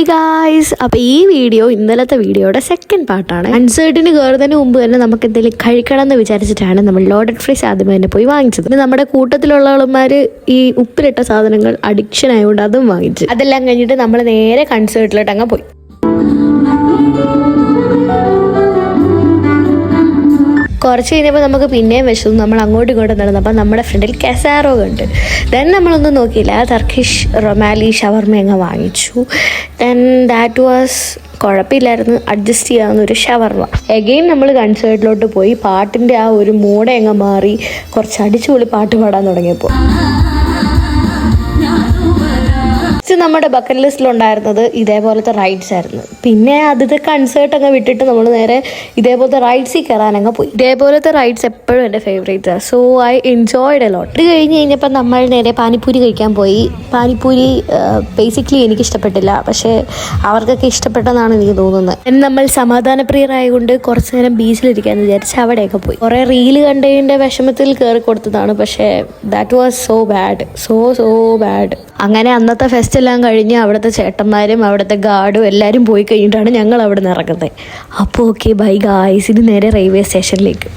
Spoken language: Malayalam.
ഓക്കെ ഗായ്സ്, അപ്പോൾ ഈ വീഡിയോ ഇന്നലത്തെ വീഡിയോയുടെ സെക്കൻഡ് പാർട്ടാണ്. കൺസേർട്ടിന് കയറുന്നതിന് മുമ്പ് തന്നെ നമുക്ക് എന്തെങ്കിലും കഴിക്കണം എന്ന് വിചാരിച്ചിട്ടാണ് നമ്മൾ ലോഡഡ് ഫ്രൈസ് ആദ്യമേ തന്നെ പോയി വാങ്ങിച്ചത്. പിന്നെ നമ്മുടെ കൂട്ടത്തിലുള്ള ആൾമാർ ഈ ഉപ്പിലിട്ട സാധനങ്ങൾ അഡിക്ഷൻ ആയതുകൊണ്ട് അതും വാങ്ങിച്ചു. അതെല്ലാം കഴിഞ്ഞിട്ട് നമ്മൾ നേരെ കൺസേർട്ടിലോട്ട് അങ്ങ് പോയി. കുറച്ച് കഴിഞ്ഞപ്പോൾ നമുക്ക് പിന്നെയും വിശന്നു. നമ്മൾ അങ്ങോട്ടും ഇങ്ങോട്ടും നടന്നപ്പോൾ നമ്മുടെ ഫ്രണ്ടിൽ കസാറോ കണ്ട്. ദെൻ നമ്മളൊന്നും നോക്കിയില്ല, ടർക്കിഷ് റൊമാലി ഷവർമ അങ്ങ് വാങ്ങിച്ചു. ദെൻ ദാറ്റ് വാസ് കുഴപ്പമില്ലായിരുന്നു, അഡ്ജസ്റ്റ് ചെയ്യാവുന്ന ഒരു ഷവർമ. എഗെയിൻ നമ്മൾ കൺസേർട്ടിലോട്ട് പോയി. പാട്ടിൻ്റെ ആ ഒരു മൂടെ അങ്ങ് മാറി കുറച്ച് അടിച്ചുപൊളി പാട്ട് പാടാൻ തുടങ്ങിയപ്പോൾ നമ്മുടെ ബക്കറ്റ് ലിസ്റ്റിലുണ്ടായിരുന്നത് ഇതേപോലത്തെ റൈഡ്സ് ആയിരുന്നു. പിന്നെ ആദ്യത്തെ കൺസേർട്ട് അങ്ങ് വിട്ടിട്ട് നമ്മൾ നേരെ ഇതേപോലത്തെ റൈഡ്സിൽ കയറാൻ അങ്ങ് പോയി. ഇതേപോലത്തെ റൈഡ്സ് എപ്പോഴും എൻ്റെ ഫേവറേറ്റ്സാണ്. So I enjoyed a lot. ഇത് കഴിഞ്ഞ് കഴിഞ്ഞപ്പോൾ നമ്മൾ നേരെ പാനിപ്പൂരി കഴിക്കാൻ പോയി. പാനിപ്പൂരി ബേസിക്കലി എനിക്ക് ഇഷ്ടപ്പെട്ടില്ല, പക്ഷേ അവർക്കൊക്കെ ഇഷ്ടപ്പെട്ടെന്നാണ് എനിക്ക് തോന്നുന്നത്. നമ്മൾ സമാധാനപ്രിയരായതുകൊണ്ട് കുറച്ച് നേരം ബീച്ചിലിരിക്കാമെന്ന് വിചാരിച്ച് അവിടെയൊക്കെ പോയി. കുറേ റീല് കണ്ടതിൻ്റെ വിഷമത്തിൽ കയറി കൊടുത്തതാണ്, പക്ഷേ that was so bad, so bad. അങ്ങനെ അന്നത്തെ ഫെസ്റ്റ് എല്ലാം കഴിഞ്ഞ് അവിടുത്തെ ചേട്ടന്മാരും അവിടുത്തെ ഗാർഡും എല്ലാവരും പോയി കഴിഞ്ഞിട്ടാണ് ഞങ്ങൾ അവിടെ നിന്ന് ഇറങ്ങുന്നത്. അപ്പോൾ ഓക്കെ ബൈ ഗായ്സ്, ഇത് നേരെ റെയിൽവേ സ്റ്റേഷനിലേക്ക്.